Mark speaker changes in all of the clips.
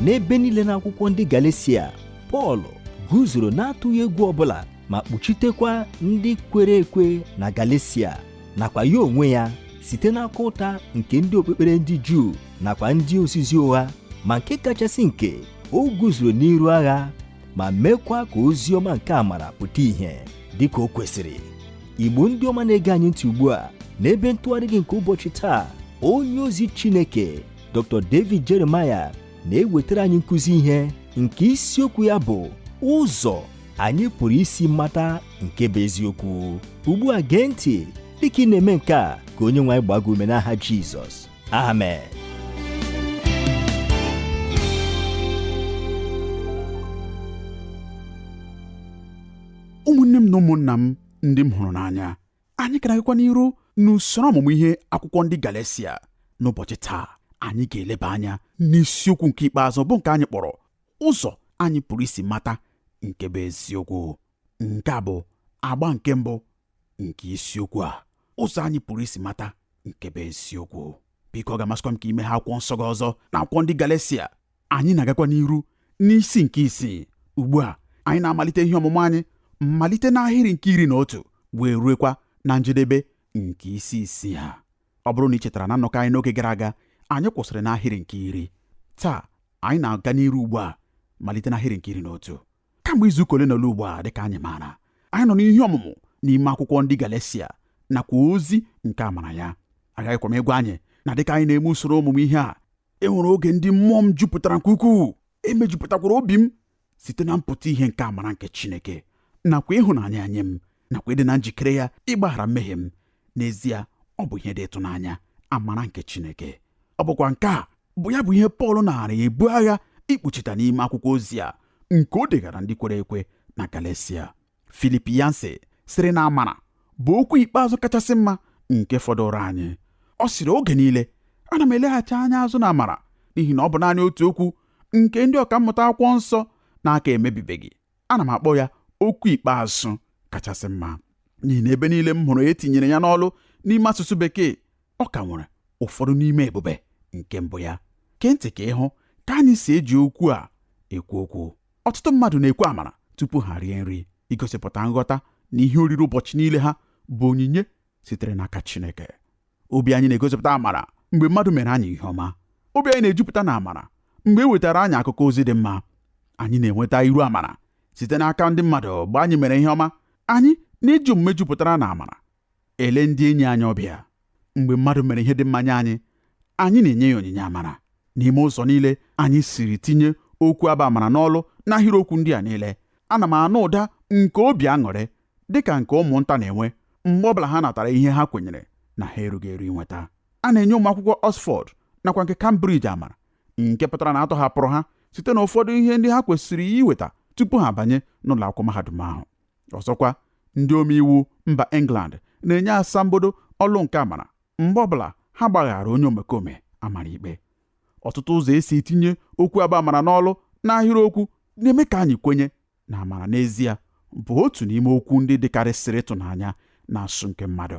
Speaker 1: n'ebe niile n'akwụkwọ ndị Galatia, Pọl guzoro n'atụghị egwu ọbụla ma kpuchitekwa ndị kwere ekwe na Galatia nakwa ya onwe ya site n'aka ụta nke ndị okpukpere ndị Juu nakwa ndị ozizi ụgha, ma nke kachasị nke o guzoro n'iru agha ma mekwa ka ozi ọma nke amara pụta ìhè dịka o kwesịrị. Igbo ndị ọma na-ege anyị ntị ugbu a n'ebe ntụgharị gị nke ụbọchị taa, onye ozi Chineke Dr. David Jeremiah na-ewetara anyị nkụzi ihe nke isiokwu ya bụ ụzọ anyị pụrụ isi mata nke bụ eziokwu. Ugbu a gee ntị dịka ị na-eme nke a ka onye nwe anyị gbaa gị ume n'aha Jizọs. Amen.
Speaker 2: Ụmụnne m na ụmụnna m ndị m hụrụ n'anya, anyị ga-agakwa n'iru n'usoro ọmụmụ ihe akwụkwọ ndị Galatia. N'ụbọchị taa, anyị ga-eleba anya n'isiokwu nke ikpeazụ bụ nke anyị kpọrọ ụzọ anyị pụrụ isi mata nke bụ eziokwu. Nke a bụ agba nke mbụ nke isiokwu a, ụzọ anyị pụrụ isi mata nke bụ eziokwu. Biko, ọ ga-amasịkwa m ka ime ha akwụkwọ nsọ gị ọzọ na akwụkwọ ndị Galatia. Anyị na-agakwa n'iru n'isi nke isii. Ugbu a, anyị na-amalite ihe ọmụmụ anyị mmalite n'ahịrị nke 11 wee ruekwa na njedebe nke isi isii ha. Ọ bụrụ na ị chetara na nnọkọ anyị n'oge gara aga, anyị kwụsịrị n'ahịrị nke 10. Taa anyị na-aga n'iru ugbu a malite n'ahịrị nke 11. Kamgbe izu ụka ole na ole ugbu a, dịka anyị maara, anyị nọ n'ihe ọmụmụ n'ime akwụkwọ ndị Galatia nakwa ozi nke amara ya. Agaghịkwa m ịgwa anyị na dịka anyị na-eme usoro ọmụmụ ihe a, enwere oge ndị mmụọ m jupụtara nke ukwuu, emejupụtakwara obi m site na mpụta ihe nke amara nke Chineke nakwa ịhụnanya nye m nakwa ịdị na njikere ya ịgbaghara mmehie m. N'ezie, ọ bụ ihe dị ịtụnanya, amara nke Chineke. Ọ bụkwa nke a bụ ya bụ ihe Pọl nara ebu agha ikpuchita n'ime akwụkwọ ozi a nke o degara ndị kwere ekwe na Galatia. Filipianse sịrị na amara bụ okwu ikpeazụ kachasị mma nke fọdụrụ anyị. Ọ sịrị oge niile, ana m eleghachi anya azụ na amara n'ihi na ọ bụ naanị otu okwu nke ndị ọkammụta akwụkwọ nsọ n'aka emebibeghị. Ana m akpọ ya okwu ikpeazụ kachasị mma n'ihi na ebe niile m hụrụ etinyere ya n'ọlụ n'ime asụsụ Bekee, ọ ka nwere ụfọdụ n'ime ebube nke mbụ ya. Kee ntị ka ịhụ ka anyị si eji okwu a ekwu okwu. Ọtụtụ mmadụ na-ekwu amara tupu ha rie nri, igosipụta nghọta na ihe oriri ụbọchị niile ha bụ onyinye sitere n'aka Chineke. Obi anyị na-egosipụta amara mgbe mmadụ mere anyị ihe ọma. Obi anyị na-ejupụta na amara mgbe e wetara anyị akụkọ ozi dị mma. Anyị na-enweta iru amara site n'aka ndị mmadụ mgbe anyị mere ihe ọma. Anyị na-eji omume jupụtara na amara ele ndị enyi anyị ọbịa. Mgbe mmadụ mere ihe dị mma nye anyị, anyị na-enye ya onyinye amara. N'ime ụzọ niile anyị siri tinye okwu aba amara n'ọlụ n'ahịrịokwu ndị a niile, ana m anụ ụda nke obi aṅụrị dịka nke ụmụnta na-enwe mgbe ọbụla ha natara ihe ha kwenyere na ha erughị eru inweta. A na-enye ụmụ akwụkwọ Oxford nakwa nke Cambridge amara, nke pụtara na atọhapụrụ ha site na ụfọdụ ihe ndị ha kwesịrị iweta tupu ha banye n'ụlọ akwụkwọ mahadum ahụ. Ọzọkwa, ndị omeiwu mba England na-enye asambodo ọlụ nke amara mgbe ọbụla ha gbaghara onye omekome amara ikpe. Ọtụtụ ụzọ esi etinye okwu aba amara n'ọlụ n'ahịrịokwu na-eme ka anyị kwenye na amara n'ezie bụ otu n'ime okwu ndị dịkarịsịrị ịtụnanya na-asụ nke mmadụ.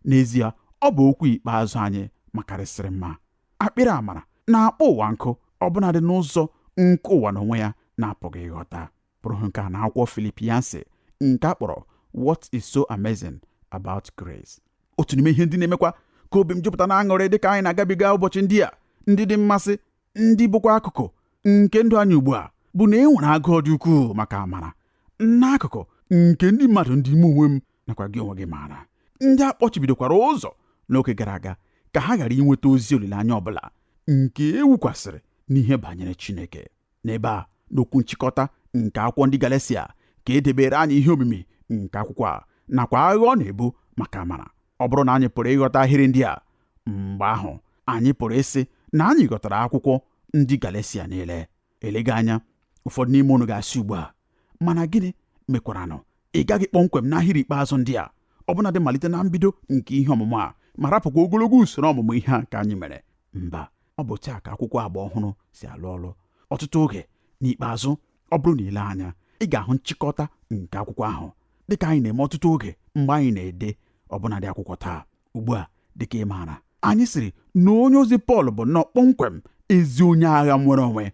Speaker 2: N'ezie, ọ bụ okwu ikpeazụ anyị makarịsịrị mma. Akpịrị amara na-akpọ ụwa nkụ, ọbụnadị n'ụzọ nke ụwa n'onwe ya na-apụghị ịghọta. Bụrụ nke a na akwụkwọ Filipianse nke a kpọrọ What is so amazing about grace. Otu n'ime ihe ndị na-emekwa ka obi m jupụta na aṅụrị dịka anyị na-agabiga ụbọchị ndị a ndị dị mmasị, ndị bụkwa akụkụ nke ndụ anyị ugbu a, bụ na e nwere agụụ dị ukwuu maka amara n'akụkụ nke ndị mmadụ ndị ime onwe m nakwa gị onwe gị maara, ndị a kpọchibidokwara ụzọ n'oge gara aga ka ha ghara inweta ozi olileanya ọbụla nke ewukwasịrị n'ihe banyere Chineke. N'ebe a, n'okwu nchịkọta nke akwụkwọ ndị Galatia, ka edebere anyị ihe omimi nke akwụkwọ a nakwa agha ọ na-ebu maka amara. Ọ bụrụ na anyị pụrụ ịghọta ahịrị ndị a, mgbe ahụ anyị pụrụ ịsị na anyị ghọtara akwụkwọ ndị Galatia niile. Eleghị anya, ụfọdụ n'ime unu ga-asị ugbu a, mana gịnị mekwaranụ ị gaghị kpọmkwem n'ahịrị ikpeazụ ndị a, ọbụnadị malite na mbido nke ihe ọmụmụ a, ma rapụkwa ogologo usoro ọmụmụ ihe a nke anyị mere? Mba, ọ bụ taa ka akwụkwọ agba ọhụrụ si alụ ọlụ. Ọtụtụ oge n'ikpeazụ, ọ bụrụ na ile anya, ị ga-ahụ nchịkọta nke akwụkwọ ahụ dịka anyị na-eme ọtụtụ oge mgbe anyị na-ede ọbụnadị akwụkwọ taa. Ugbu a, dịka ị maara, anyị sịrị na onye ozi Pọl bụ nnọọ kpọmkwem ezi onye agha nwere onwe.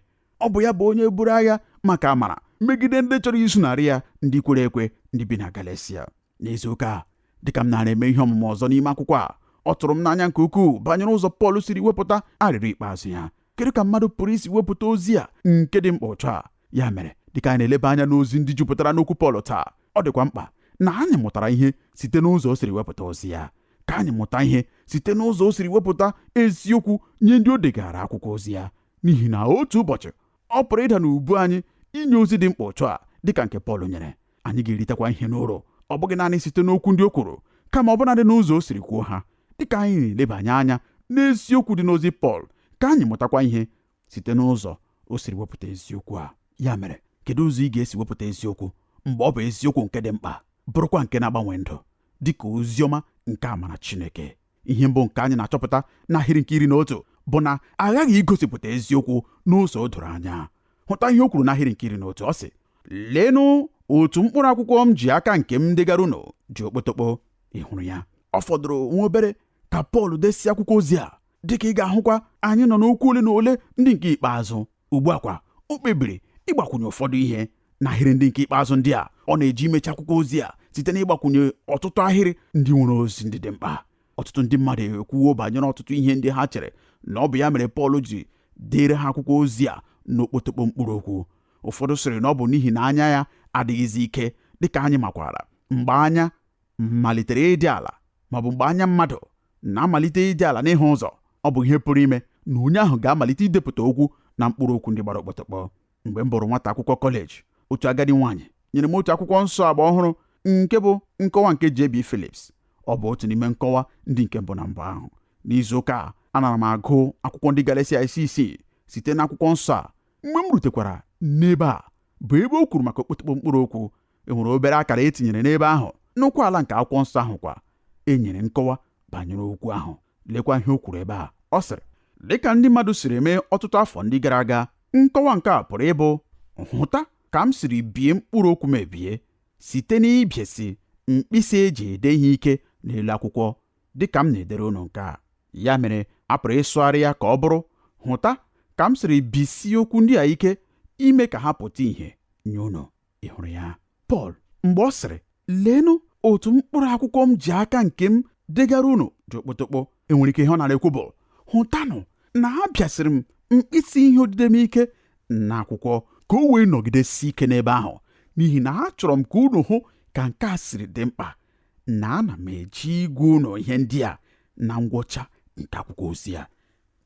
Speaker 2: ọ bụ ya bụ onye buru agha maka amara megide ndị chọrọ isunarị ya, ndị kwere ekwe, ndị bi na Galatia. N'izu ụka dịka m na-eme ihe ọmụmụ ọzọ n'ime akwụkwọ a, ọ tụrụ m n'anya nke ukwuu banyere ụzọ Pọl siri wepụta arịrịọ ikpeazụ ya. Kedu ka mmadụ pụrụ isi wepụta ozi a nke dị mkpa otu a? Ya mere, dịka anyị na-eleba anya n'ozi ndị jupụtara n'okwu Pọl taa, ọ dịkwa mkpa na anyị mụtara ihe site n'ụzọ o siri wepụta ozi ya. Ka anyị mụta ihe site n'ụzọ o siri wepụta eziokwu nye ndị o degara akwụkwọ ozi ya, n'ihi na otu ụbọchị ọ pụrụ ịda n'ubu anyị inye ozi dị mkpa otu a dịka nke Pọl nyere. Anyị ga-eritekwa ihe n'ụrụ, ọ bụghị naanị site n'okwu ndị o kwuru, kama ọ bụnadị n'ụzọ o siri kwuo ha. Dịka anyị na-elebanye anya n'eziokwu dị n'ozi Pọl, ka anyị mụtakwa ihe site n'ụzọ o siri wepụta eziokwu a. Ya mere, kedu ụzọ ị ga-esi wepụta eziokwu mgbe ọ bụ eziokwu nke dị mkpa, bụrụkwa nke na-agbanwe ndụ, dịka ozi ọma nke amara Chineke? Ihe mbụ nke anyị na-achọpụta n'ahịrị nke 11 bụ na aghaghị igosipụta eziokwu n'ụzọ o doro anya. Hụta ihe o kwuru n'ahịrị nke 11. Ọ sị, leenụ otu mkpụrụ akwụkwọ m ji aka nke m degara unu ji okpotokpo. Ị hụrụ ya? Ọ fọdụrụ nwa obere ka Pọl desie akwụkwọ ozi a. Dịka ị ga-ahụkwa, anyị nọ n'okwu ole na ole ndị nke ikpeazụ. Ugbu a kwa, o kpebiri ịgbakwunye ụfọdụ ihe n'ahịrị ndị nke ikpeazụ ndị a. Ọ na-eji imechi akwụkwọ ozi a site n'ịgbakwunye ọtụtụ ahịrị ndị nwere ozi ndị dị mkpa. Ọtụtụ ndị mmadụ ekwuwo banyere ọtụtụ ihe ndị ha chere na ọ bụ ya mere Pọl ji dere ha akwụkwọ ozi a n'okpotokpo mkpụrụ okwu. Ụfọdụ sịrị na ọ bụ n'ihi na anya ya adịghịzi ike, dịka anyị makwara. Mgbe anya malitere ịdị ala, maọbụ mgbe anya mmadụ na-amalite ịdị ala n'ịhụ ụzọ, ọ bụ ihe pụrụ ime na onye ahụ ga-amalite idepụta okwu na mkpụrụ okwu ndị gbara okpotokpo. Mgbe m bụrụ nwata akwụkwọ kọleji, otu agadi nwaanyị nyere m otu akwụkwọ nsọ agba ọhụrụ nke bụ nkọwa nke J.B. Phillips. Ọ bụ otu n'ime nkọwa ndị nke mbụ na mbụ ahụ. N'izu ụka a, anara m agụ akwụkwọ ndị Galatia isi site n'akwụkwọ nsọ a. Mgbe m rutekwara n'ebe a bụ ebe o kwuru maka okpotokpo mkpụrụ okwu, e nwere obere akara etinyere n'ebe ahụ. N'okwu ala nke akwụkwọ nsọ ahụ kwa, e nyere nkọwa banyere okwu ahụ. Lekwa ihe o kwuru ebe a. Ọ sịrị, dịka ndị mmadụ siri eme ọtụtụ afọ ndị gara aga, nkọwa nke a pụrụ ịbụ, hụta ka m siri bie mkpụrụ okwu m ebie site n'ịbịasi mkpịsị eji ede ihe ike n'elu akwụkwọ, dịka m na-edere unu nke a. Ya mere, a pụrụ ịsụgharị ya ka ọ bụrụ, hụta ka m siri bisie okwu ndị a ike ime ka ha pụta ìhè nye unu. Ị hụrụ ya? Pọl, mgbe ọ sịrị, leenụ otu mkpụrụ akwụkwọ m ji aka nke m degara unu ji okpotokpo, enwere ike ihe ọ na-ekwu bụ, hụtanụ na ha bịasịrị m mkpịsị ihe odide m ike n'akwụkwọ ka o wee nọgidesi ike n'ebe ahụ, n'ihi na achọrọ m ka unu hụ ka nke a siri dị mkpa na ana m eji igwe unu ihe ndị a na ngwụcha nke akwụkwọ ozi ya.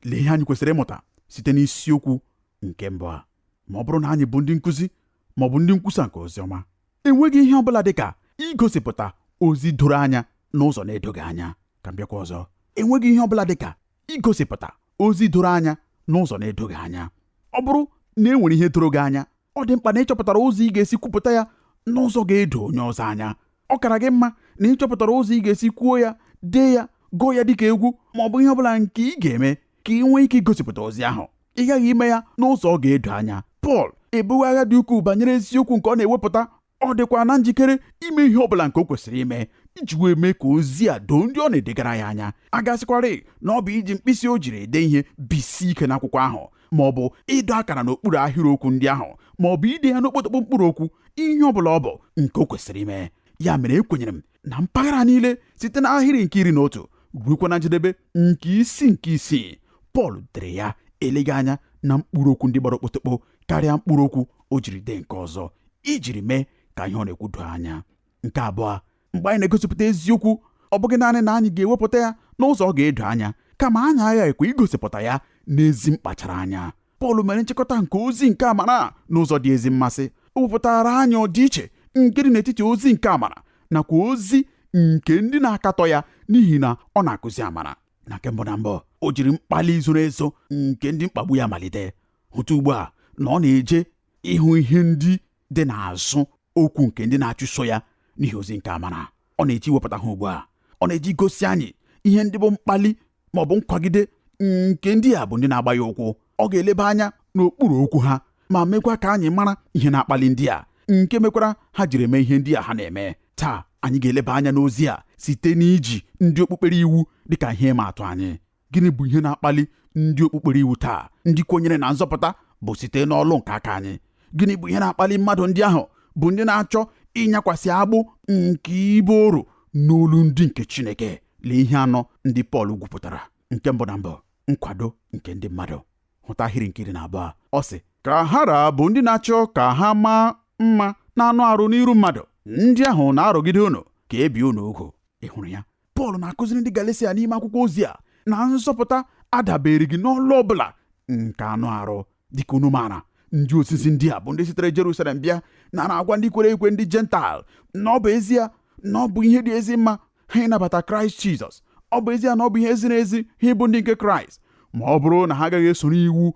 Speaker 2: Lee ihe anyị kwesịrị ịmụta site n'isiokwu nke mbụ a. Ma ọ bụrụ na anyị bụ ndị nkụzi ma ọ bụ ndị nkwusa nke ozi ọma, enweghị ihe ọ bụla dị ka igosipụta ozi doro anya n'ụzọ na-edoghị anya. Ka m bịakwa ọzọ, enweghị ihe ọ bụla dị ka igosipụta ozi doro anya n'ụzọ na-edoghị anya. Ọ bụrụ na e nwere ihe doro gị anya, ọ dị mkpa na ịchọpụtara ụzọ ị ga-esi kwupụta ya n'ụzọ ga-edo onye ọzọ anya. Ọ kara gị mma na ịchọpụtara ụzọ ị ga-esi kwuo ya, dee ya, gụọ ya dịka egwu, ma ọ bụ ihe ọ bụla nke ị ga-eme ka ị nwee ike igosipụta ozi ahụ. Ị gaghị ime ya n'ụzọ ọ ga-edo anya. Pọl ebughị agha dị ukwuu banyere eziokwu nke ọ na-ewepụta. Ọ dịkwa na njikere ime ihe ọ bụla nke o kwesịrị ime iji wee mee ka ozi a doo ndị ọ na-edegara ya anya. A gasịkwarị na ọ bụ iji mkpịsị o jiri ede ihe bisi ike n'akwụkwọ ahụ, ma ọ bụ ịdọ akara n'okpuru ahịrịokwu ndị ahụ, ma ọ bụ ide ya n'okpotokpo mkpụrụ okwu. Ihe ọ bụla ọ bụ nke o kwesịrị ime. Ya mere, ekwenyere m na mpaghara niile site n'ahịrị nke 11 ruokwa na njedebe nke isi nke 6, Pọl dere ya eleghị anya na mkpụrụ okwu ndị gbara okpotokpo karịa mkpụrụ okwu o jiri dee nke ọzọ, ijiri mee ka ihe ọ na-ekwu doo anya. Nke abụọ, mgbe anyị na-egosipụta eziokwu, ọ bụghị naanị na anyị ga-ewepụta ya n'ụzọ ọ ga-edo anya, kama anyị aghaghịkwa igosipụta ya n'ezi mkpachara anya. Pọl mere nchịkọta nke ozi nke amara n'ụzọ dị ezi mmasị. O wepụtara anyị ọdịiche nke dị n'etiti ozi nke amara nakwa ozi nke ndị na-akatọ ya, n'ihi na ọ na-akụzi amara. Na nke mbụ na mbụ, o jiri mkpali zoro ezo nke ndị mkpagbu ya malite. Hụta ugbu a na ọ na-eje ịhụ ihe ndị dị n'azụ okwu nke ndị na-achụso ya n'ihi ozi nke amara. Ọ na-eji wepụta ha ugbu a. Ọ na-eji gosi anyị ihe ndị bụ mkpali ma ọ bụ nkwagide nke ndị a bụ ndị na-agba ya ụkwụ. Ọ ga-eleba anya n'okpuru okwu ha ma mekwa ka anyị mara ihe na-akpali ndị a, nke mekwara ha jiri eme ihe ndị a ha na-eme. Taa anyị ga-eleba anya n'ozi a site n'iji ndị okpukpere iwu dịka ihe ịma atụ anyị. Gịnị bụ ihe na-akpali ndị okpukpere iwu taa, ndị kwenyere na nzọpụta bụ site n'ọlụ nke aka anyị. Gịnị bụ ihe na-akpali mmadụ ndị ahụ bụ ndị na-achọ ịnyakwasị agbụ nke ibe oru n'olu ndị nke Chineke? Lee ihe anọ ndị Pọl gwupụtara. Nke mbụ na mbụ, nkwado nke ndị mmadụ. Hụta ahịrị nke 12. Ọ sị, ka hara bụ ndị na-achọ ka ha maa mma na-anụ arụ n'iru mmadụ. Ndị ahụ na-arụgide unu ka e bie unu ugwu. Ị hụrụ ya? Pọl na-akụziri ndị Galatia n'ime akwụkwọ ozi a na nzọpụta adabereghị n'ọlụ ọbụla nke anụ arụ. Dịka unu maara, ndị ozizi ndị a bụ ndị sitere Jerusalem bịa na-agwa ndị kwere ekwe ndị Jental na ọ bụ ezie na ọ bụ ihe dị ezi mma ha ịnabata Kraịst Jizọs. Ọ bụ ezie na ọ bụ ihe ziri ezi ha ịbụ ndị nke Kraịst, ma ọ bụrụ na ha agaghị esoro iwu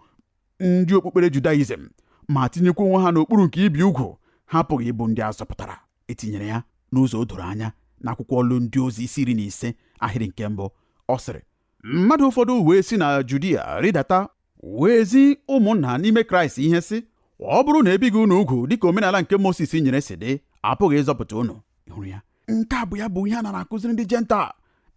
Speaker 2: ndị okpukpere Judaizm ma tinyekwa onwe ha n'okpuru nke ibi ugwu, ha apụghị ịbụ ndị a zọpụtara. Etinyere ya n'ụzọ o doro anya n'akwụkwọ ọlụ ndị ozi isi 15 ahịrị nke mbụ. Ọ sịrị, mmadụ ụfọdụ wee si na Judia rịdata wee zi ụmụnna n'ime Kraịst ihe sị, ọ bụrụ na ebighị unu ugwu dịka omenala nke Mosis nyere si dị, apụghị ịzọpụta unu. Hụrụ ya? Nke a bụ ya bụ ihe a na-akụziri ndị Jental.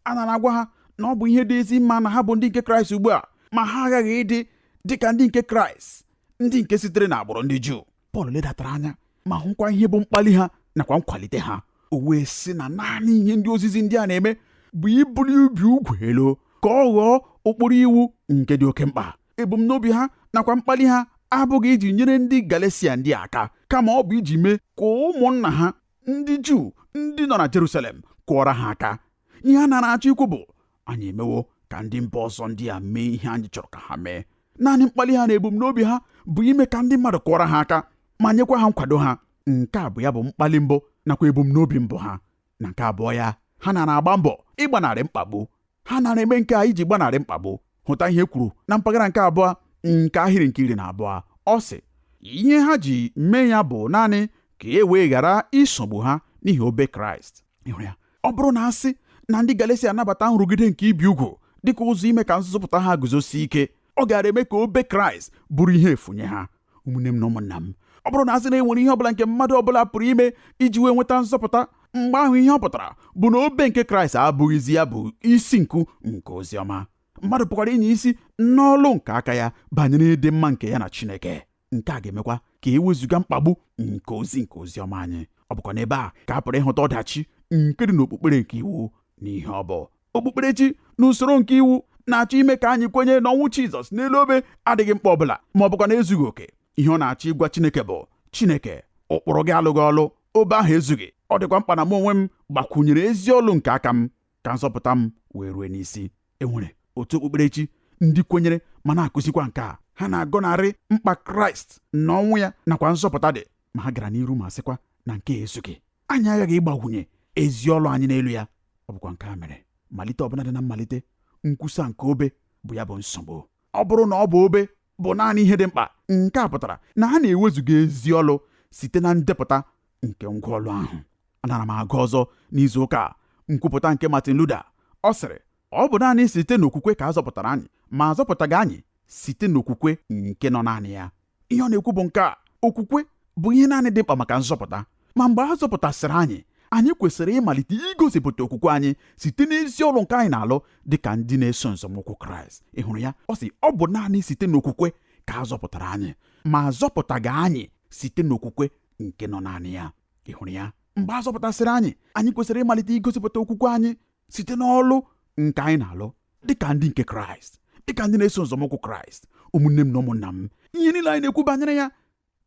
Speaker 2: A na-agwa ha na ọ bụ ihe dị ezi mma na ha bụ ndị nke Kraịst ugbu a, ma ha aghaghị ịdị dịka ndị nke Kraịst, ndị nke sitere n'agbụrụ ndị Juu. Pọl ledatara anya ma hụkwa ihe bụ mkpali ha nakwa nkwalite ha. O wee sị na naanị ihe ndị ozizi ndị a na-eme bụ ibuli ubi ugwu elu ka ọ ghọọ ụkpụrụ iwu nke dị oke mkpa. Ebumnobi ha nakwa mkpali ha abụghị iji nyere ndị Galatia ndị aka, kama ọ bụ iji mee ka ụmụnna ha ndị Juu ndị nọ na Jerusalem kụọra ha aka. Ihe a na-achọ ikwu bụ, anyị emewo ka ndị mba ọzọ ndị a mee ihe anyị chọrọ ka ha mee. Naanị mkpali ha na ebumnobi ha bụ ime ka ndị mmadụ kụọra ha aka ma nyekwa ha nkwado ha. Nke a bụ ya bụ mkpali mbụ nakwa ebumnobi mbụ ha. Na nke abụọ ya, ha na-agba mbọ ịgbanarị mkpagbu. Ha na-eme nke a iji gbanarị mkpagbu. Hụta ihe kwuru na mpaghara nke abụọ nke ahịrị nke 12. Ọ sị, ihe ha ji mee ya bụ naanị ka e wee ghara isogbu ha n'ihi obe Kraịst. Ịhụrụ ya? Ọ bụrụ na asị na ndị Galatia anabata nrụgide nke ibi ugwu dịka ụzọ ime ka nzọpụta ha guzosie ike, ọ gara eme ka obe Kraịst bụrụ ihe efu nye ha. Ụmụnne m na ụmụnna m, ọ bụrụ na asị na e nwere ihe ọbụla nke mmadụ ọbụla pụrụ ime iji wee nweta nzọpụta, mgbe ahụ ihe ọ pụtara bụ na obe nke Kraịst abụghịzi ya bụ isi nku nke ozi ọma. Mmadụ pụkwara inye isi n'ọlụ nke aka ya banyere ịdị mma nke ya na Chineke. Nke a ga-emekwa ka ewezụga mkpagbu nke ozi ọma anyị. Ọ bụkwa n'ebe a ka a pụrụ ịhụta ọdachi nke dị n'okpukpere nke iwu n'ihe ọ bụ. Okpukperechi na usoro nke iwu na-achọ ime ka anyị kwenye na ọnwụ Jizọs n'elu obe adịghị mkpa ọbụla ma ọ bụkwa na ezughị oke. Ihe ọ na-achọ ịgwa Chineke bụ, Chineke, ụkpụrụ gị alụghị ọlụ, obe ahụ ezughị. Ọ dịkwa mkpa na m onwe m gbakwunyere ezi ọlụ nke aka m ka nzọpụta m wee rue n'isi. Enwere otu okpukperechi ndị kwenyere ma na-akụzikwa nke a. Ha na-agọnarị mkpa Kraịst na ọnwụ ya nakwa nzọpụta dị, ma ha gara n'iru ma sịkwa na nke ezughị. Anyị aghaghị ịgbagwunye ezi ọlụ anyị n'elu ya. Ọ bụkwa nke a mere malite ọbụla dị na mmalite nkwusa nke obe bụ ya bụ nsogbu. Ọ bụrụ na ọ bụ obe bụ naanị ihe dị mkpa, nke a pụtara na ha na-ewezuga ezi ọlụ site na ndepụta nke ngwa ọlụ ahụ. Ana m agụ ọzọ n'izu ụka nkwupụta nke Martin Luther. Ọ sịrị, ọ bụ naanị site n'okwukwe ka a zọpụtara anyị, ma azọpụtaghị anyị site n'okwukwe nke nọ naanị ya. Ihe ọ na-ekwu bụ nke a: okwukwe bụ ihe naanị dị mkpa maka nzọpụta, ma mgbe a zọpụtasịrị anyị kwesịrị ịmalite igosipụta okwukwe anyị site n'ezi ọrụ nke anyị na-alụ dị ka ndị na-eso nzọmụkwụ Kraịst. Ị hụrụ ya? Ọ sị, ọ bụ naanị site n'okwukwe ka a zọpụtara anyị, ma azọpụtaghị anyị site n'okwukwe nke nọ naanị ya. Ị hụrụ ya? Mgbe a zọpụtasịrị anyị kwesịrị ịmalite igosipụta okwukwe anyị site n'ọlụ nke anyị na-alụ dị ka ndị nke Kraịst, dị ka ndị na-eso nzọmụkwụ Kraịst. Ụmụnne m na ụmụnna m, ihe niile anyị na-ekwu banyere ya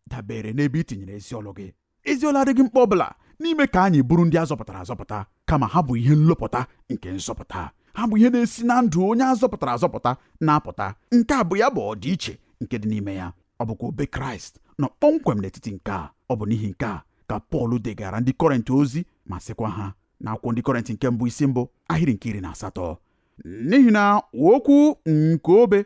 Speaker 2: dabere n'ebe i tinyere ezi ọlụ gị. Ezi ọlụ adịghị mkpa ọbụla n'ime ka anyị bụrụ ndị azọpụtara azọpụta, kama ha bụ ihe nlụpụta nke nzọpụta. Ha bụ ihe na-esi na ndụ onye azọpụtara azọpụta na-apụta. Nke a bụ ya bụ ọdịiche nke dị n'ime ya. Ọ bụkwa obe Kraịst nọ kpọmkwem n'etiti nke a. Ọ bụ n'ihi nke a ka Pọl degara ndị Kọrịntị ozi ma sịkwa ha n'akwụkwọ ndị Kọrịntị nke mbụ isi mbụ ahịrị nke 18, n'ihi na okwu nke obe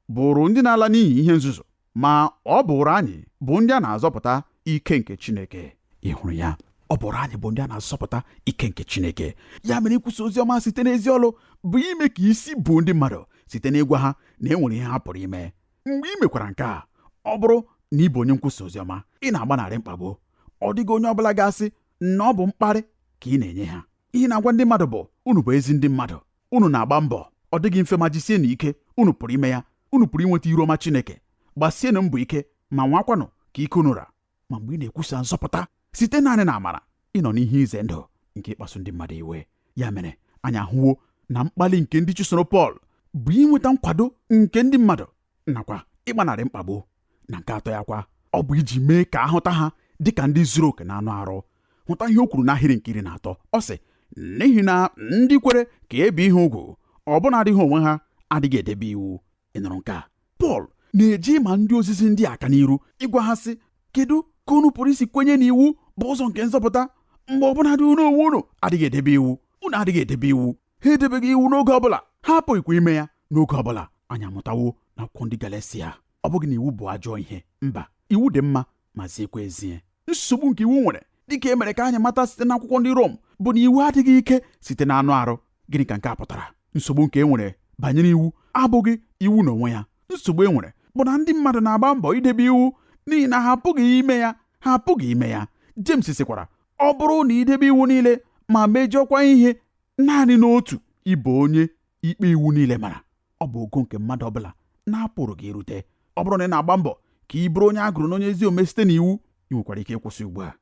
Speaker 2: bụrụ ndị na-ala n'ihi ihe nzuzo, ma ọ bụrụ anyị bụ ndị a na-azọpụta ike nke Chineke. Ị hụrụ ya? Ọ bụrụ anyị bụ ndị a na-azọpụta ike nke Chineke. Ya mere ikwusa ozi ọma site n'ezi ọlụ bụ ime ka isi bụ ndị mmadụ site n'ịgwa ha na e nwere ihe ha pụrụ ime. Mgbe ị mekwara nke a, ọ bụrụ na ị bụ onye nkwusa ozi ọma, ị na-agbanarị mkpagbu. Ọ dịghị onye ọbụla ga-asị na ọ bụ mkparị ka ị na-enye ha. Ihe na-agwa ndị mmadụ bụ, unu bụ ezi ndị mmadụ, unu na-agba mbọ, ọ dịghị mfe ma jisie n'ike, unu pụrụ ime ya, unu pụrụ inweta iru ọma Chineke. gbasienụ mbọ ike ma nwakwanụ ka ike unu ra. Ma mgbe ị na-ekwusa nzọpụta site naanị na amara, ị nọ n'ihe ize ndụ nke ịkpasu ndị mmadụ iwe. Ya mere anyị ahụwo na mkpali nke ndị chụsoro Pọl bụ inweta nkwado nke ndị mmadụ nakwa ịgbanarị mkpagbu. Na nke atọ ya kwa, ọ bụ iji mee ka ahụta ha dịka ndị zuru oke na anụ arụ. Hụta ihe o kwuru n'ahịrị nke 13. Ọ sị, n'ihi na ndị kwere ka ebe ihe ugwu ọbụna adịghị onwe ha adịghị edebe iwu. Ị nụrụ nke a? Pọl na-eji ịma ndị ozizi ndị aka n'iru ịgwa ha sị, kedu ka unu pụrụ isi kwenye na iwu bụ ụzọ nke nzọpụta mgbe ọbụna dị unu onwe unu adịghị edebe iwu? Unu adịghị edebe iwu. Ha edebeghị iwu n'oge ọbụla, ha apụghịkwa ime ya n'oge ọbụla. Anyị amụtawo na akwụkwọ ndị Galatia ọ bụghị na iwu bụ ajọ ihe. Mba, iwu dị mma ma ziekwa ezie. Nsogbu nke iwu nwere dịka e mere ka anyị mata site n'akwụkwọ ndị Rom bụ na iwu adịghị ike site na anụ arụ. Gịnị ka nke a pụtara? Nsogbu nke e nwere banyere iwu abụghị iwu n'onwe ya. Nsogbu e nwere bụ na ndị mmadụ na-agba mbọ idebe iwu n'ihi na ha apụghị ime ya. Ha apụghị ime ya. James sịkwara, ọ bụrụ na idebe iwu niile ma mejọkwa ihe naanị n'otu, ịbụ onye ikpe iwu niile mara. Ọ bụ ogo nke mmadụ ọbụla na-apụrụ gị irute. Ọ bụrụ na ị na-agba mbọ ka ị bụrụ onye a gụrụ n'onye ezi omume site n'iwu, ị nwekwara ike ịkwụsị ugbu a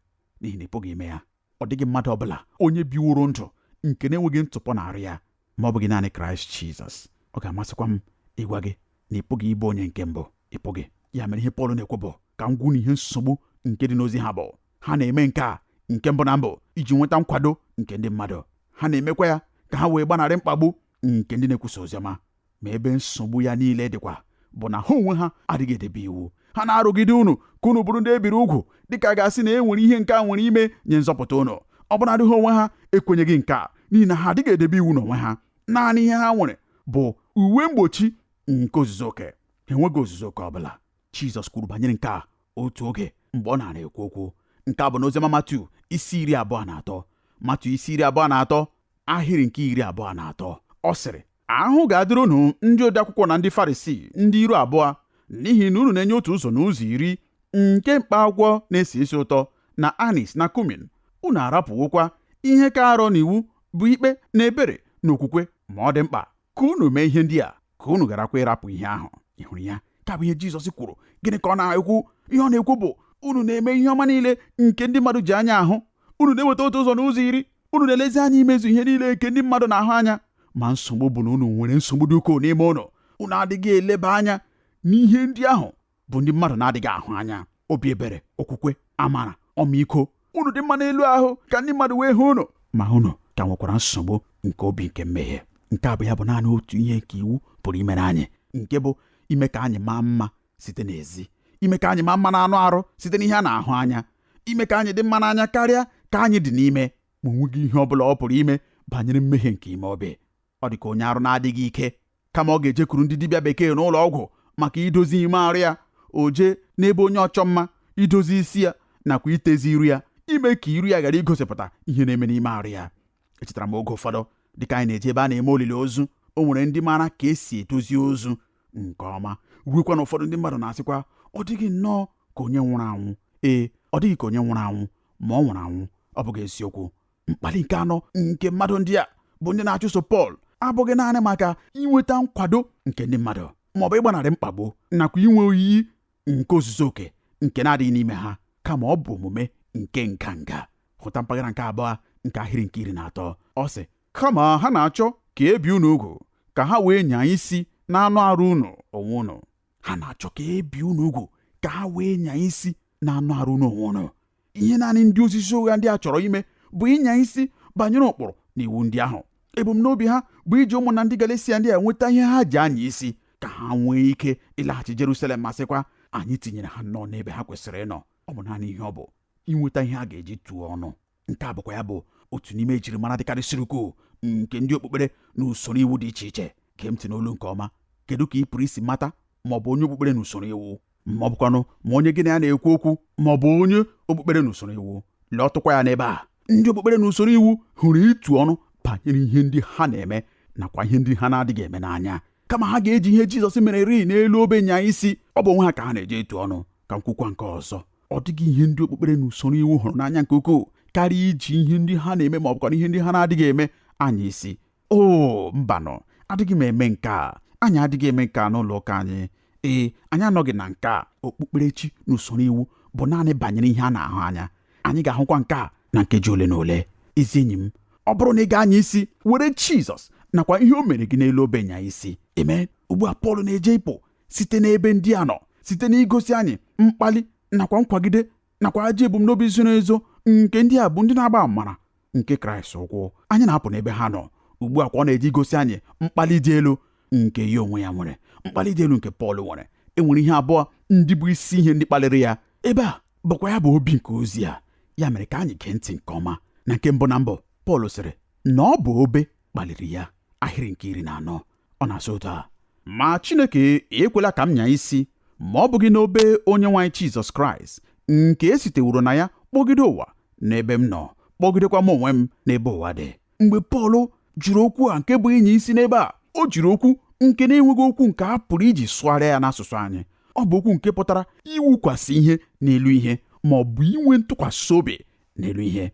Speaker 2: n'ihi na ị pụghị ime ya. Ọ dịghị mmadụ ọbụla onye biworo ndụ nke na-enweghị ntụpọ n'arụ ya ma ọ bụghị naanị Kraịst Jizọs. Ọ ga-amasịkwa m ịgwa gị na ị pụghị ịbụ onye nke mbụ. Ị pụghị. Ya mere ihe Pọl na-ekwu bụ ka m gwu na ihe nsogbu nke dị n'ozi ha bụ ha na-eme nke a nke mbụ na mbụ iji nweta nkwado nke ndị mmadụ. Ha na-emekwa ya ka ha wee gbanarị mkpagbu nke ndị na-ekwusa oziọma. Ma ebe nsogbu ya niile dịkwa bụ na ha onwe ha adịghị edebe iwu. Ha na-arụgide unu ka unu bụrụ ndị ebiri ugwu dịka a ga-asị na e nwere ihe nke a nwere ime nye nzọpụta unu. Ọ bụrụ na adịghị onwe ha ekwenyeghị nke a n'ihi na ha adịghị edebe iwu n'onwe ha. Naanị ihe ha nwere bụ uwe mgbochi nke ozuzu oke. Ha enweghị ozuzu oke ọbụla. Jizọs kwuru banyere nke a otu oge mgbe ọ na-ara ekwu okwu. Nke a bụ n'oziọma Matiu isi 23. Matiu isi 23 ahịrị nke 23. Ọ sịrị, ahụ ga-adịrị unu ndị ode akwụkwọ na ndị Farisii, ndị iru abụọ, n'ihi na unu na-enye otu ụzọ n'ụzọ iri nke mkpa akwụkwọ na-esi isi ụtọ na anis na kumin. Unu arapụwokwa ihe ka arọ n'iwu bụ ikpe na ebere na okwukwe. Ma ọ dị mkpa ka unu mee ihe ndị a ka unu garakwa ịrapụ ihe ahụ. Ị hụrụ ya? Ka bụ ihe Jizọs kwuru. Gịnị ka ọ na-ekwu? Ihe ọ na-ekwu bụ unu na-eme ihe ọma niile nke ndị mmadụ ji anya ahụ. Unu na-eweta otu ụzọ n'ụzọ iri. Unu na-elezi anya imezu ihe niile nke ndị mmadụ na-ahụ anya. Ma nsogbu bụ na unu nwere nsogbu dị ukwuu n'ime unu. Unu adịghị eleba anya n'ihe ndị ahụ bụ ndị mmadụ na-adịghị ahụ anya: obi ebere, okwukwe, amara, ọmịiko. Unu dị mma n'elu ahụ ka ndị mmadụ wee hụ unu, ma unu ka nwekwara nsogbu nke obi nke mmehie. Nke a bụ ya bụ naanị otu ihe nke iwu pụrụ imere anyị, nke bụ ime ka anyị maa mma site n'ezi, ime ka anyị maa mma n'anụ arụ site n'ihe a na-ahụ anya, ime ka anyị dị mma n'anya karịa ka anyị dị n'ime. Ma onweghị ihe ọ bụla ọ pụrụ ime banyere mmehie nke ime obi. Ọ dị ka onye arụ na-adịghị ike, kama ọ ga-ejekwuru ndị dibịa bekee n'ụlọ ọgwụ maka idozi ime arụ ya. O jee n'ebe onye ọchọ mma idozi isi ya nakwa itezi iru ya, ime ka iru ya ghara igosipụta ihe na-eme n'ime arụ ya. Echetara m oge ụfọdụ dịka anyị na-eje ebe a na-eme olili ozu, o nwere ndị maara ka esi edozi ozu nke ọma. Ruekwa na ụfọdụ ndị mmadụ na-asịkwa, ọ dịghị nnọọ ka onye nwụrụ anwụ. Ee, ọ dịghị ka onye nwụrụ anwụ, ma ọ nwụrụ anwụ. Ọ bụghị eziokwu. Mkpali nke anọ nke mmadụ ndị a bụ ndị na-achụso Pọl abụghị naanị maka inweta nkwado nke ndị mmadụ maọbụ ịgbanarị mkpagbu nakwa inwe oyiyi nke ozuzu oke nke na-adịghị n'ime ha, kama ọ bụ omume nke nganga. Hụta mpaghara nke abụọ nke ahịrị nke 13. Ọ sị, kama ha na-achọ ka ebi unu ugwu ka ha wee nyaa isi n'anụ arụ unu onwe unu. Ha na-achọ ka ebi unu ugwu ka ha wee nyaa isi n'anụ arụ unu onwe unu. Ihe naanị ndị osisi ụgha ndị a chọrọ ime bụ ịnya isi banyere ụkpụrụ na iwu ndị ahụ. Ebumnobi ha bụ iji ụmụ na ndị Galatia ndị a nweta ihe ha ji anya isi ka ha nwee ike ịlaghachi Jerusalem, ma sịkwa, anyị tinyere ha nnọọ n'ebe ha kwesịrị ịnọ. Ọ bụ naanị ihe ọ bụ inweta ihe a ga-eji tụọ ọnụ. Nke a bụkwa ya bụ otu n'ime ejirimara dịkarịsịrị ukwuu nke ndị okpukpere na usoro iwu dị iche iche. Gee ntị n'olu nke ọma. Kedu ka ị pụrụ isi mata ma ọ bụ onye okpukpere na usoro iwu, ma ọ bụkwanụ ma onye gị na ya na-ekwu okwu, ma ọ bụ onye okpukpere na usoro iwu? Lọtụkwa ya n'ebe a. Ndị okpukpere na usoro iwu hụrụ ịtụ ọnụ banyere ihe ndị ha na-eme nakwa ihe ndị ha na-adịghị eme n'anya, kama ha ga-eji ihe Jizọs mere ri n'elu obe nya isi. Ọ bụ onwe ha ka ha na-eje ịtụ ọnụ. Ka m kwukwa nke ọzọ, ọ dịghị ihe ndị okpukpere na usoro iwu hụrụ n'anya nke ukwuu karịa iji ihe ndị ha na-eme ma ọ bụkwa ihe ndị ha na-adịghị eme anya isi. O mbanụ, adịghị m eme nke a. Anyị adịghị eme nke a n'ụlọ ụka anyị. Ee, anyị anọghị na nke a. Okpukperechi na usoro iwu bụ naanị banyere ihe a na-ahụ anya. Anyị ga-ahụkwa nke a na nkeji ole na ole. Ezi enyi m, ọ bụrụ na ị ga-anya isi were Jizọs nakwa ihe o mere gị n'elu obe nya isi, eme ugbu a Pọl na-eje ịpụ site n'ebe ndị a nọ, site n'igosi anyị mkpali nakwa nkwagide nakwa ajọ ebumnobi zoro ezo nke ndị a bụ ndị na-agba amara nke Kraịst ụkwụ. Anyị na-apụ n'ebe ha nọ ugbu a kwa ọ na-eji gosi anyị mkpali dị elu nke ya onwe ya nwere, mkpali dị elu nke Pọl nwere. Enwere ihe abụọ ndị bụ isi ihe ndị kpaliri ya. Ebe a bụkwa ya bụ obi nke ozi a. Ya mere ka anyị gee ntị nke ọma. Na nke mbụ na mbụ, Pọl sịrị na ọ bụ obe kpaliri ya. Ahịrị nke 14 ọ na-asị otu a: ma Chineke ekwela ka m nyaa isi ma ọ bụghị n'obe onye nwe anyị Jizọs Kraịst, nke esiteworo na ya kpọgide ụwa n'ebe m nọ, kpọgidekwa m onwe m n'ebe ụwa dị. Mgbe Pọl jiri okwu a nke bụ ịnya isi n'ebe a, o jiri okwu nke na-enweghị okwu nke a pụrụ iji sụgharịa ya n'asụsụ anyị. Ọ bụ okwu nke pụtara iwukwasị ihe n'elu ihe, ma ọ bụ inwe ntụkwasị obi n'elu ihe,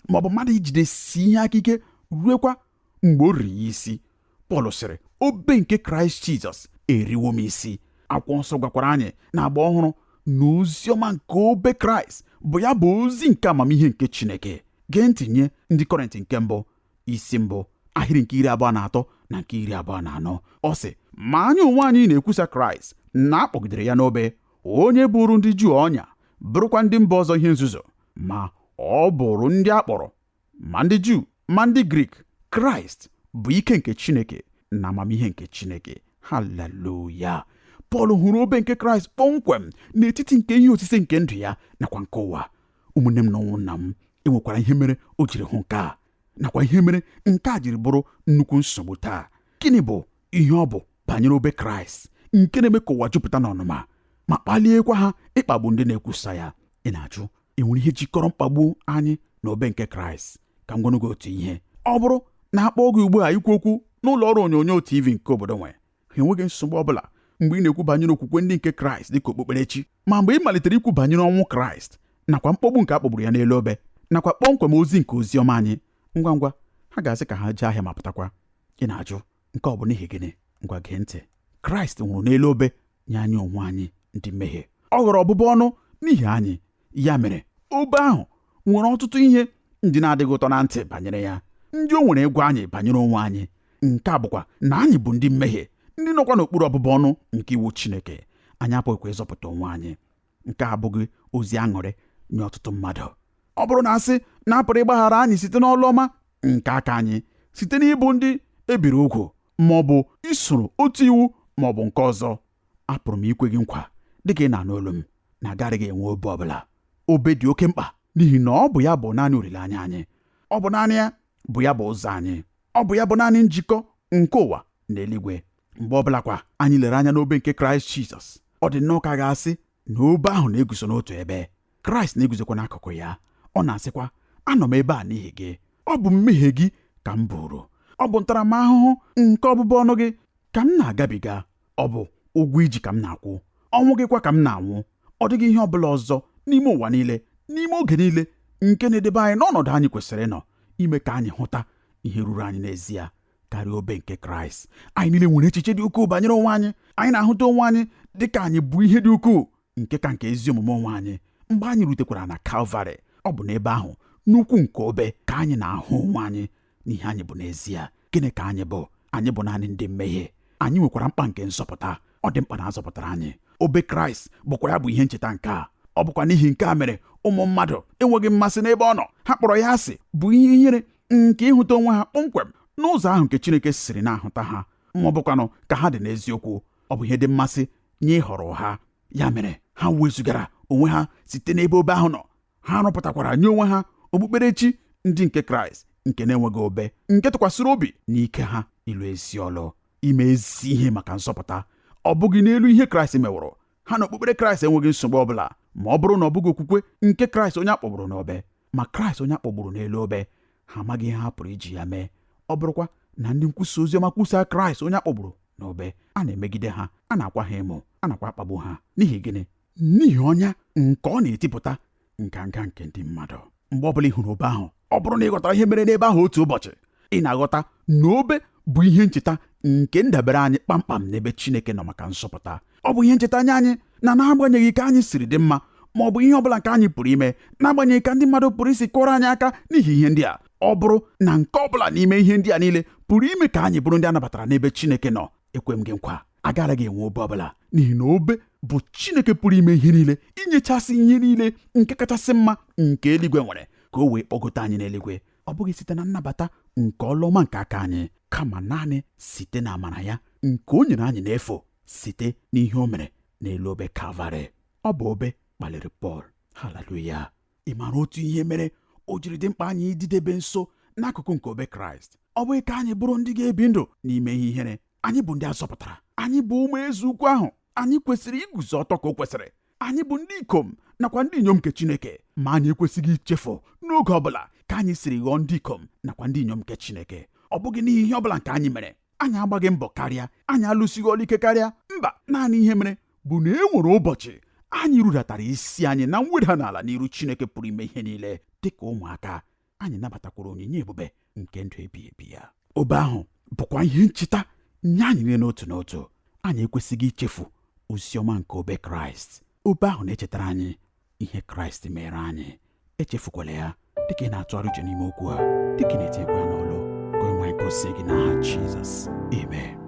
Speaker 2: ma ọ bụ mmadụ ijidesi ihe aka ike ruekwa mgbe o riri ya isi. Pọl sịrị, obe nke Kraịst Jizọs eriwo m isi. Akwụkwọ nsọ gwakwara anyị na agba ọhụrụ na ozi ọma nke obe Kraịst bụ ya bụ ozi nke amamihe nke Chineke. Gee ntị nye ndị Kọrịntị nke mbụ isi mbụ ahịrị nke 23 na nke 24. Ọ sị, ma anyị onwe anyị na-ekwusa Kraịst na akpọgidere ya n'obe, onye bụrụ ndị Juu ọnya, bụrụkwa ndị mba ọzọ ihe nzuzo, ma ọ bụrụ ndị akpọrọ ma ndị Juu ma ndị Grik. Kraịst bụ ike nke Chineke na amamihe nke Chineke. Haleluya! Pọl hụrụ obe nke Kraịst kpọmkwem n'etiti nke ihe osise nke ndụ ya nakwa nke ụwa. Ụmụnne m na ụmụnna m, enwekwara ihe mere o jiri hụ nke a, nakwa ihe mere nke a jiri bụrụ nnukwu nsogbu taa. Gịnị bụ ihe ọ bụ banyere obe Kraịst nke na-eme ka ụwa jupụta n'ọnụma ma kpaliekwa ha ịkpagbu ndị na-ekwusa ya? Ị na-ajụ, enwere ihe jikọrọ mkpagbu anyị na obe nke Kraịst? Ka m gwa gị otu ihe. Ọ bụrụ na akpọ gị ugbu a ikwu okwu n'ụlọ ọrụ onyonyo TV nke obodo nwe, ha enweghị nsogbu ọbụla mgbe ị na-ekwu banyere okwukwe ndị nke Kraịst dịka okpukperechi. Ma mgbe ị malitere ikwu banyere ọnwụ Kraịst nakwa mkpọgbu nke a kpọgburu ya n'elu obe nakwa kpọmkwem ozi nke ozi ọma anyị, ngwa ngwa ha ga-asị ka ha jee ahịa ma pụtakwa. Ị na-ajụ, nke ọ bụ n'ihi gịnị? Ngwa gee ntị. Kraịst nwụrụ n'elu obe nye anyị onwe anyị ndị mmehie. Ọ ghọrọ ọbụbụ ọnụ n'ihi anyị. Ya mere obe ahụ nwere ọtụtụ ihe ndị na-adịghị ụtọ na ntị banyere ya, ndị o nwere ịgwa anyị banyere onwe anyị. Nke a bụkwa na anyị bụ ndị mmehie, ndị nọkwa n'okpuru ọbụbụ ọnụ nke iwu Chineke. Anyị apụghịkwa ịzọpụta onwe anyị. Nke a abụghị ozi aṅụrị nye ọtụtụ mmadụ. Ọ bụrụ na asị na a pụrụ ịgbaghara anyị site n'ọlụ ọma nke aka anyị, site n'ịbụ ndị ebiri ugwu, ma ọ bụ isoro otu iwu ma ọ bụ nke ọzọ, apụrụ m ikwe gị nkwa dịka ị na-anụ olu m na agaghị enwe obe ọbụla. Obe dị oke mkpa n'ihi na ọ bụ ya bụ naanị olileanya anyị. Ọ bụ naanị ya bụ ya bụ ụzọ anyị. Ọ bụ ya bụ naanị njikọ nke ụwa na eluigwe. Mgbe ọbụla kwa anyị lere anya n'obe nke Kraịst Jizọs, ọ dị nnọọ ka ga-asị na obe ahụ na-eguzo n'otu ebe. Kraịst na-eguzokwa n'akụkụ ya. Ọ na-asịkwa, anọ m ebe a n'ihi gị. Ọ bụ mmehie gị ka m bụrụ. Ọ bụ ntaramahụhụ nke ọbụbụ ọnụ gị ka m na-agabiga. Ọ bụ ụgwọ iji ka m na-akwụ. Ọnwụ gịkwa ka m na-anwụ. Ọ dịghị ihe ọbụla ọzọ n'ime ụwa niile, n'ime oge niile, nke na-edebe anyị n'ọnọdụ anyị kwesịrị ịnọ ime ka anyị hụta ihe ruru anyị n'ezie karịa obe nke Kraịst. Anyị niile nwere echiche dị ukwuu banyere onwe anyị. Anyị na-ahụta onwe anyị dị ka anyị bụ ihe dị ukwuu nke ka nke ezi omume onwe anyị. Mgbe anyị rutekwara na Kalvarị, ọ bụ n'ebe ahụ n'ukwu nke obe ka anyị na-ahụ onwe anyị n'ihe anyị bụ n'ezie. Gịnị ka anyị bụ? Anyị bụ naanị ndị mmehie. Anyị nwekwara mkpa nke nzọpụta. Ọ dị mkpa na azọpụtara anyị. Obe Kraịst bụkwa ya bụ ihe ncheta nke a. Ọ bụkwa n'ihi nke a mere ụmụ mmadụ enweghị mmasị n'ebe ọ nọ. Ha kpọrọ ya asị, bụ ihe ihere nke ịhụta onwe ha kpọmkwem n'ụzọ ahụ nke Chineke siri na-ahụta ha, ma ọ bụkwanụ ka ha dị n'eziokwu. Ọ bụ ihe dị mmasị nye ịhọrọ ha. Ya mere ha wezugara onwe ha site n'ebe obe ahụ nọ. Ha rụpụtakwara nye onwe ha okpukperechi ndị nke Kraịst nke na-enweghị obe, nke tụkwasịrị obi n'ike ha ịlụ ezi ọlụ, ime ezi ihe maka nzọpụta. Ọ bụghị n'elu ihe Kraịst mewụrụ. Ha na okpukpere Kraịst enweghị nsogbu ọbụla ma ọ bụrụ na ọ bụghị okwukwe nke Kraịst onye akpọgburu n'obe. Ma Kraịst onye akpọgburu n'elu obe, ha amaghị ihe ha pụrụ iji ya mee. Ọ bụrụkwa na ndị nkwusa oziọma kwusaa Kraịst onye akpọgburu n'obe, a na-emegide ha, a na-akwa ha emo, a na-akwa akpagbu ha. N'ihi gịnị? N'ihi ọnya nke ọ na-etipụta nganga nke ndị mmadụ. Mgbe ọbụla ị hụrụ obe ahụ, ọ bụrụ na ị ghọtara ihe mere n'ebe ahụ otu ụbọchị, ị na-aghọta na obe bụ ihe ncheta nke ndabere anyị kpamkpam n'ebe Chineke nọ maka nsọpụta. Ọ bụ ihe ncheta nye anyị na n'agbanyeghị ka anyị siri dị mma ma ọ bụ ihe ọbụla nke anyị pụrụ ime, n'agbanyeghị ka ndị mmadụ pụrụ isi kụrụ anyị aka n'ihi ihe ndị a, ọ bụrụ na nke ọbụla n'ime ihe ndị a niile pụrụ ime ka anyị bụrụ ndị a nabatara n'ebe Chineke nọ, ekwe m gị nkwa, agaraghị enwe obe ọbụla, n'ihi na obe bụ Chineke pụrụ ime ihe niile, inyechasị ihe niile nke kachasị mma nke eluigwe nwere ka o wee kpọgote anyị n'eluigwe. Ọ bụghị site na nnabata nke ọlụọma nke aka anyị, kama naanị site na amara ya nke o nyere anyị n'efu site n'ihe o mere n'elu obe Kalvarị. Ọ bụ obe kpaliri Pọl. Haleluya! Ị mara otu ihe mere o jiri dị mkpa anyị ịdịdebe nso n'akụkụ nke obe Kraịst? Ọ bụghị ka anyị bụrụ ndị ga-ebi ndụ n'ime ihe ihere. Anyị bụ ndị azọpụtara, anyị bụ ụmụ eze ukwu ahụ, anyị kwesịrị iguzo ọtọ ka o kwesịrị. Anyị bụ ndị ikom nakwa ndị inyom nke Chineke, ma anyị ekwesịghị ichefu n'oge ọbụla ka anyị siri ghọọ ndị ikom nakwa ndị inyom nke Chineke. Ọ bụghị n'ihi ihe ọbụla nke anyị mere, anyị agbaghị mbọ karịa, anyị alụsighị ọrụ ike karịa. Mba, naanị ihe mere bụ na e nwere ụbọchị anyị rudatara isi anyị na mweda n'ala n'iru Chineke pụrụ ime ihe niile. Dịka ụmụaka, anyị nabatakwara onyinye ebube nke ndụ ebighị ebi ya. Obe ahụ bụkwa ihe ncheta nye anyị niile n'otu n'otu. Anyị ekwesịghị ichefu ozi ọma nke obe Kraịst. Obe ahụ na-echetara anyị ihe Kraịst mere anyị. Echefukwala ya dịka ị na-atụgharị uche n'ime okwu a, dịka ị na-etekwa ya n'ọlụ. Ka Onyenwe anyị gozie gị n'aha Jizọs. Amen.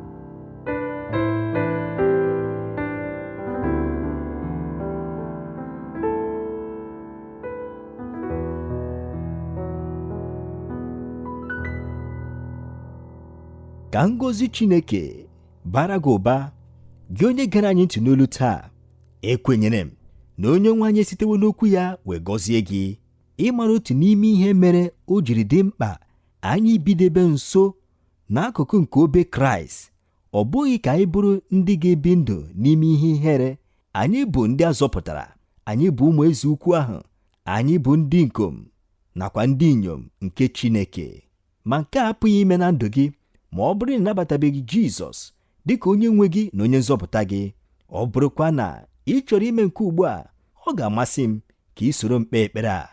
Speaker 1: Ka ngọzi Chineke bara gị ụba, gị onye gere anyị ntị n'olu taa. Ekwenyere m na Onyenwe anyị esitewo n'okwu ya wee gọzie gị. Ịmara otu n'ime ihe mere o jiri dị mkpa anyị bidebe nso n'akụkụ nke obe Kraịst. Ọ bụghị ka anyị bụrụ ndị ga-ebi ndụ n'ime ihe ihere. Anyị bụ ndị azọpụtara, anyị bụ ụmụ eze ukwu ahụ, anyị bụ ndị ikom nakwa ndị inyom nke Chineke. Ma nke a apụghị ime na ndụ gị ma ọ bụrụ na ịnabatabeghị Jizọs dịka onye nwe gị na onye nzọpụta gị. Ọ bụrụkwa na ị chọrọ ime nke ugbu a, ọ ga-amasị m ka ị soro m kpee ekpere a.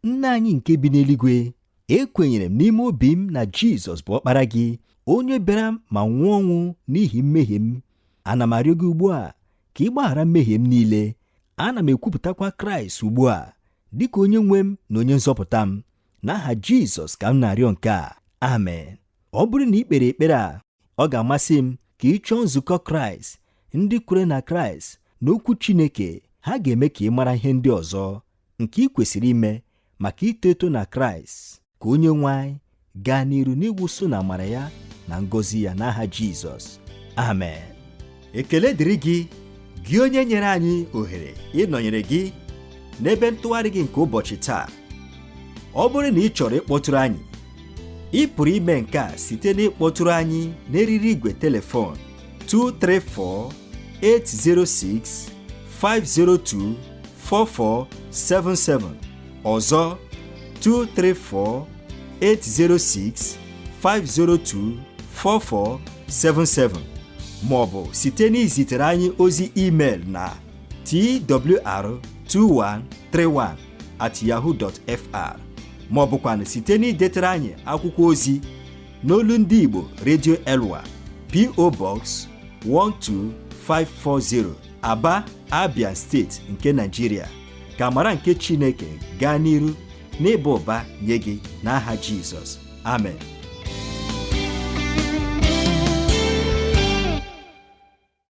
Speaker 1: Nna anyị nke bi n'eluigwe, ekwenyere m n'ime obi m na Jizọs bụ ọkpara gị, onye bịara ma nwụọ ọnwụ n'ihi mmehie m. Ana m arịọ gị ugbu a ka ị gbaghara mmehie m niile. Ana m ekwupụtakwa Kraịst ugbu a dịka onye nwe m na onye nzọpụta m. N'aha Jizọs ka m na-arịọ nke a. Amen. Ọ bụrụ na ị kpere ekpere a, ọ ga-amasị m ka ị chọọ nzukọ Kraịst, ndị kwere na Kraịst na okwu Chineke. Ha ga-eme ka ị mara ihe ndị ọzọ nke ị kwesịrị ime maka ito eto na Kraịst. Ka Onyenwe anyị gaa n'iru n'ịwụso na amara ya na ngọzi ya n'aha Jizọs. Amen. Ekele dịrị gị, gị onye nyere anyị ohere ịnọnyere gị n'ebe ntụgharị gị nke ụbọchị taa. Ọ bụrụ na ị chọrọ ịkpọtụrụ anyị, ị pụrụ ime nke a site n'ịkpọtụrụ anyị n'eriri igwe telefon 234-806-502-4477. Ọzọ 234-806-502-4477, maọbụ site n'izitere anyị ozi email na twr2131@yahoo.fr, maọbụkwanụ site n'idetere anyị akwụkwọ ozi n'olu ndị Igbo Radio Elwa, P.O. Box 12540, Aba, Abia Steeti nke Nigeria. Ka amara nke Chineke gaa n'iru n'ịba ụba nye gị n'aha Jizọs. Amen.